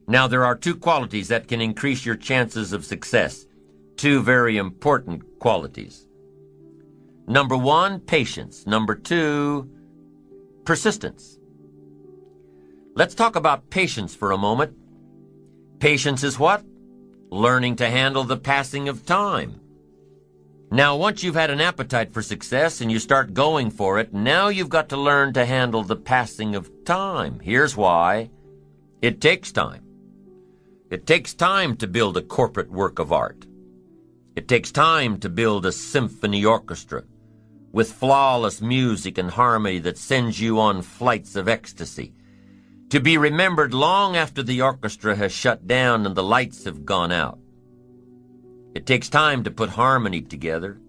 Now, there are two qualities that can increase your chances of success. Two very important qualities. Number one, patience. Number two, persistence. Let's talk about patience for a moment. Patience is what? Learning to handle the passing of time. Now, once you've had an appetite for success and you start going for it, now you've got to learn to handle the passing of time. Here's why. It takes time. It takes time to build a corporate work of art. It takes time to build a symphony orchestra with flawless music and harmony that sends you on flights of ecstasy, to be remembered long after the orchestra has shut down and the lights have gone out. It takes time to put harmony together.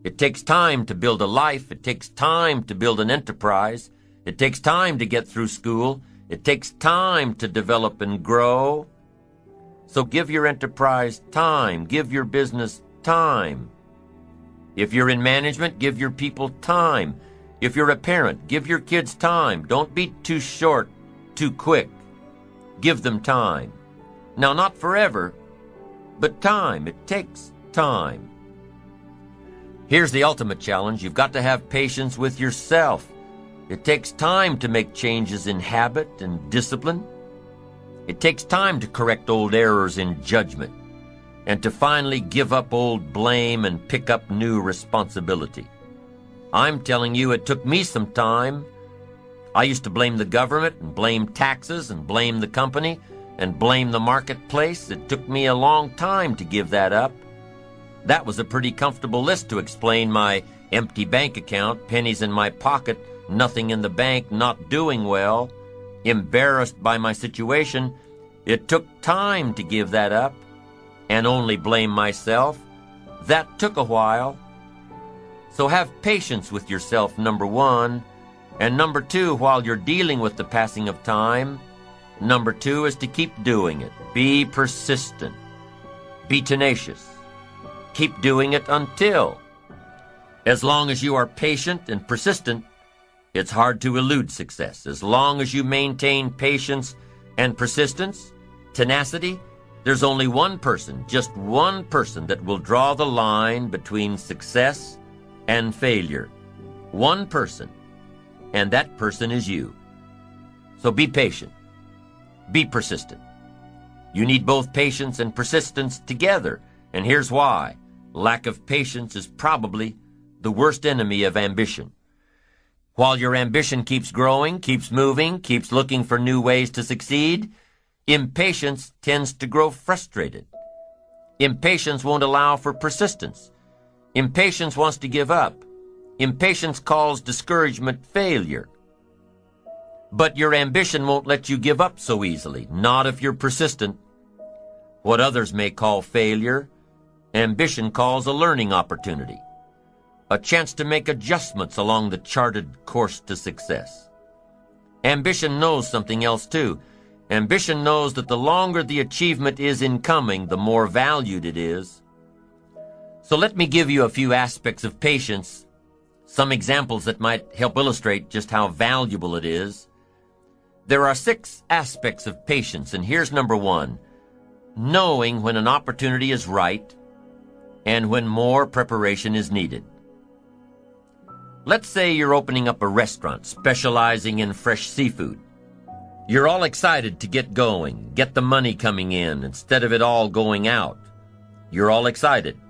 It takes time to build a life. It takes time to build an enterprise. It takes time to get through school. It takes time to develop and grow. So give your enterprise time. Give your business time. If you're in management, give your people time. If you're a parent, give your kids time. Don't be too short, too quick. Give them time. Now, not forever, but time. It takes time. Here's the ultimate challenge. You've got to have patience with yourself. It takes time to make changes in habit and discipline. It takes time to correct old errors in judgment and to finally give up old blame and pick up new responsibility. I'm telling you, it took me some time. I used to blame the government and blame taxes and blame the company and blame the marketplace. It took me a long time to give that up. That was a pretty comfortable list to explain my empty bank account, pennies in my pocket, nothing in the bank, not doing well, embarrassed by my situation. It took time to give that up and only blame myself. That took a while. So have patience with yourself, number one. And number two, while you're dealing with the passing of time, number two is to keep doing it. Be persistent. Be tenacious. Keep doing it until. As long as you are patient and persistent, it's hard to elude success. As long as you maintain patience and persistence, tenacity, there's only one person, just one person, that will draw the line between success and failure. One person, and that person is you. So be patient. Be persistent. You need both patience and persistence together, and here's why. Lack of patience is probably the worst enemy of ambition. While your ambition keeps growing, keeps moving, keeps looking for new ways to succeed, impatience tends to grow frustrated. Impatience won't allow for persistence. Impatience wants to give up. Impatience calls discouragement failure. But your ambition won't let you give up so easily, not if you're persistent. What others may call failure, ambition calls a learning opportunity, a chance to make adjustments along the charted course to success. Ambition knows something else too. Ambition knows that the longer the achievement is in coming, the more valued it is. So let me give you a few aspects of patience, some examples that might help illustrate just how valuable it is. There are 6 aspects of patience, and here's number 1. Knowing when an opportunity is right and when more preparation is needed. Let's say you're opening up a restaurant specializing in fresh seafood. You're all excited to get going, get the money coming in instead of it all going out. You're all excited.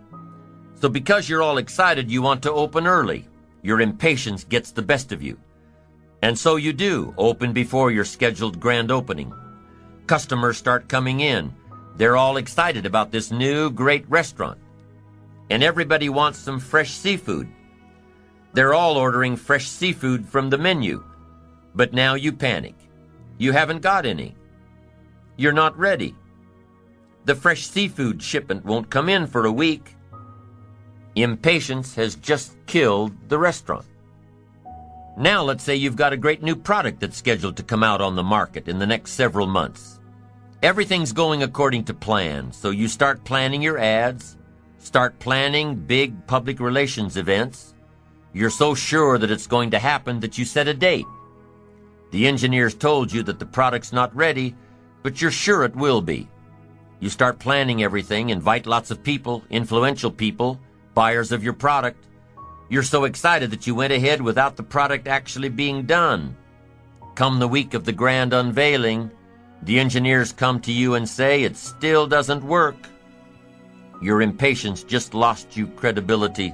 So because you're all excited, you want to open early. Your impatience gets the best of you. And so you do, open before your scheduled grand opening. Customers start coming in. They're all excited about this new great restaurant. And everybody wants some fresh seafood. They're all ordering fresh seafood from the menu. But now you panic. You haven't got any. You're not ready. The fresh seafood shipment won't come in for a week. Impatience has just killed the restaurant. Now let's say you've got a great new product that's scheduled to come out on the market in the next several months. Everything's going according to plan, so you start planning your ads, start planning big public relations events. You're so sure that it's going to happen that you set a date. The engineers told you that the product's not ready, but you're sure it will be. You start planning everything, invite lots of people, influential people, buyers of your product. You're so excited that you went ahead without the product actually being done. Come the week of the grand unveiling, the engineers come to you and say it still doesn't work. Your impatience just lost you credibility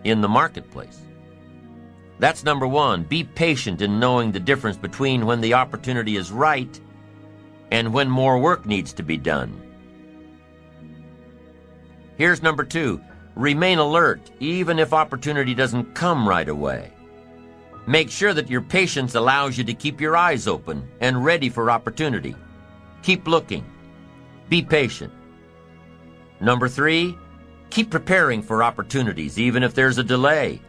in the marketplace. That's number one. Be patient in knowing the difference between when the opportunity is right and when more work needs to be done. Here's number two. Remain alert, even if opportunity doesn't come right away. Make sure that your patience allows you to keep your eyes open and ready for opportunity. Keep looking. Be patient. Number three, keep preparing for opportunities, even if there's a delay.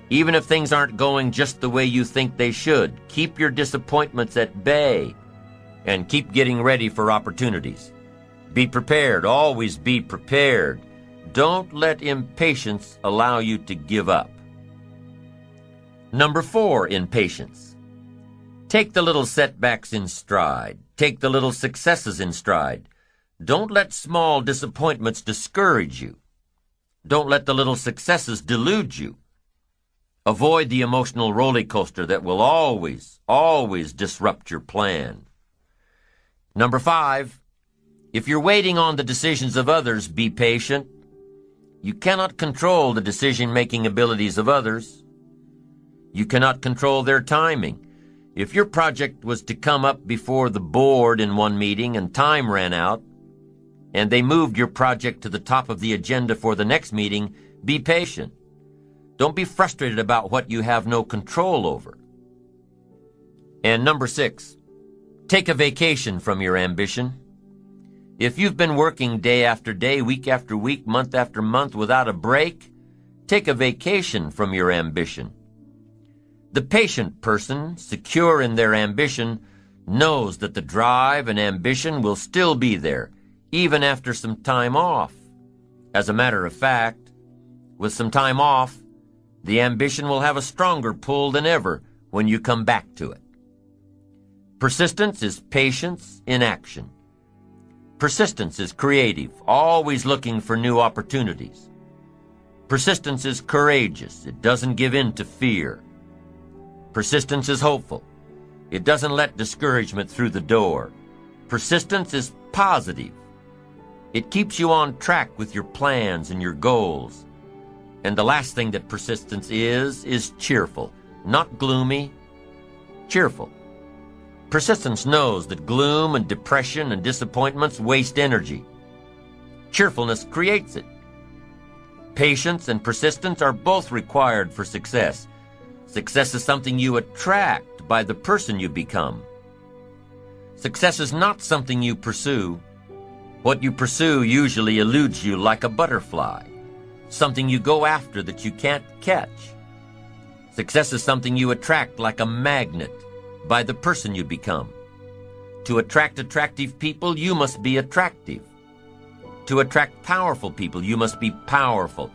Even if things aren't going just the way you think they should, keep your disappointments at bay and keep getting ready for opportunities. Be prepared. Always be prepared. Don't let impatience allow you to give up. Number four in patience. Take the little setbacks in stride. Take the little successes in stride. Don't let small disappointments discourage you. Don't let the little successes delude you. Avoid the emotional roller coaster that will always disrupt your plan. Number five, if you're waiting on the decisions of others, be patient. You cannot control the decision-making abilities of others. You cannot control their timing. If your project was to come up before the board in one meeting and time ran out, and they moved your project to the top of the agenda for the next meeting, be patient. Don't be frustrated about what you have no control over. And number six, take a vacation from your ambition. If you've been working day after day, week after week, month after month without a break, take a vacation from your ambition. The patient person, secure in their ambition, knows that the drive and ambition will still be there, even after some time off. As a matter of fact, with some time off, the ambition will have a stronger pull than ever when you come back to it. Persistence is patience in action. Persistence is creative, always looking for new opportunities. Persistence is courageous. It doesn't give in to fear. Persistence is hopeful. It doesn't let discouragement through the door. Persistence is positive. It keeps you on track with your plans and your goals. And the last thing that persistence is cheerful, not gloomy, cheerful. Persistence knows that gloom and depression and disappointments waste energy. Cheerfulness creates it. Patience and persistence are both required for success. Success is something you attract by the person you become. Success is not something you pursue. What you pursue usually eludes you like a butterfly, something you go after that you can't catch. Success is something you attract like a magnet by the person you become. To attract attractive people, you must be attractive. To attract powerful people, you must be powerful.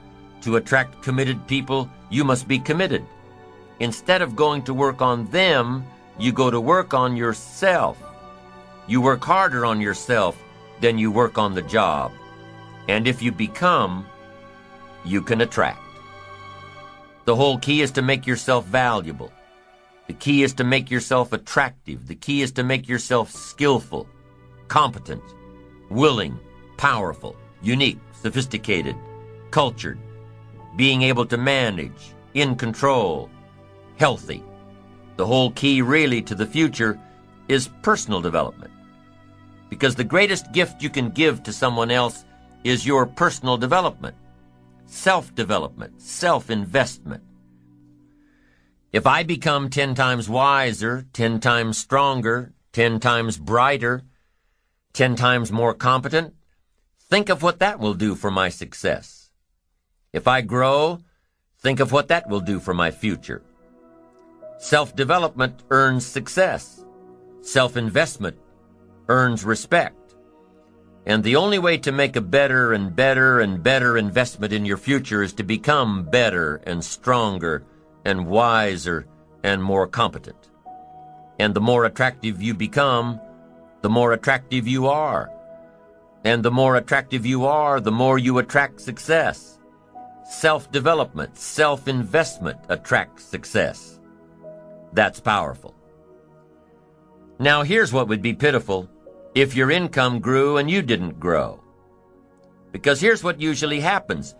To attract committed people, you must be committed. Instead of going to work on them, you go to work on yourself. You work harder on yourself than you work on the job. And if you become, you can attract. The whole key is to make yourself valuable. The key is to make yourself attractive. The key is to make yourself skillful, competent, willing, powerful, unique, sophisticated, cultured, being able to manage, in control, healthy. The whole key really to the future is personal development. Because the greatest gift you can give to someone else is your personal development, self-development, self-investment. If I become 10 times wiser, 10 times stronger, 10 times brighter, 10 times more competent, think of what that will do for my success. If I grow, think of what that will do for my future. Self-development earns success. Self-investment earns respect. And the only way to make a better and better and better investment in your future is to become better and stronger and wiser and more competent. And the more attractive you become, the more attractive you are. And the more attractive you are, the more you attract success. Self-development, self-investment attracts success. That's powerful. Now here's what would be pitiful if your income grew and you didn't grow. Because here's what usually happens.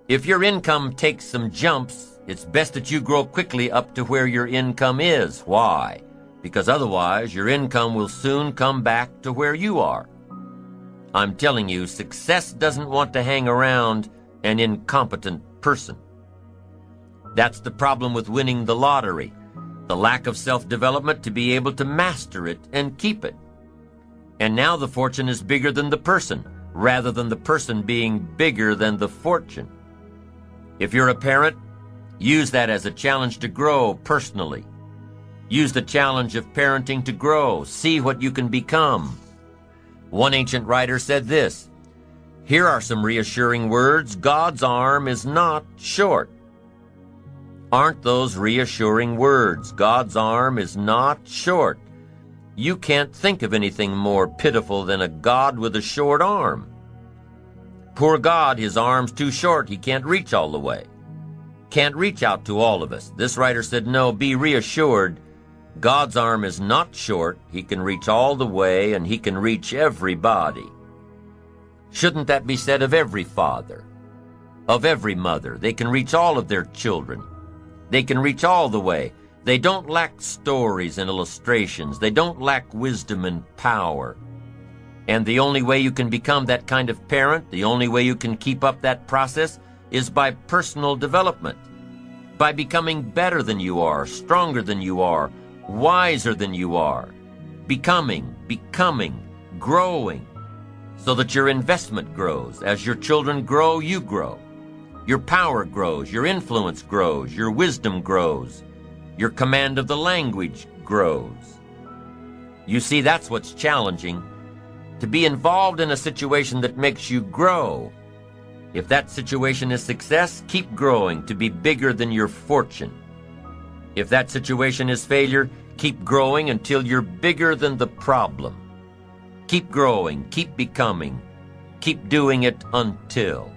If your income takes some jumps, it's best that you grow quickly up to where your income is. Why? Because otherwise your income will soon come back to where you are. I'm telling you, success doesn't want to hang around an incompetent person. That's the problem with winning the lottery. The lack of self-development to be able to master it and keep it. And now the fortune is bigger than the person, rather than the person being bigger than the fortune. If you're a parent, use that as a challenge to grow personally. Use the challenge of parenting to grow. See what you can become. One ancient writer said this, "Here are some reassuring words. God's arm is not short." Aren't those reassuring words? God's arm is not short. You can't think of anything more pitiful than a God with a short arm. Poor God, his arm's too short. He can't reach all the way. Can't reach out to all of us. This writer said, no, be reassured. God's arm is not short. He can reach all the way, and he can reach everybody. Shouldn't that be said of every father, of every mother? They can reach all of their children. They can reach all the way. They don't lack stories and illustrations. They don't lack wisdom and power. And the only way you can become that kind of parent, the only way you can keep up that process, is by personal development, by becoming better than you are, stronger than you are, wiser than you are, becoming, growing, so that your investment grows. As your children grow, you grow. Your power grows, your influence grows, your wisdom grows, your command of the language grows. You see, that's what's challenging, to be involved in a situation that makes you grow. If that situation is success, keep growing to be bigger than your fortune. If that situation is failure, keep growing until you're bigger than the problem. Keep growing, keep becoming, keep doing it until.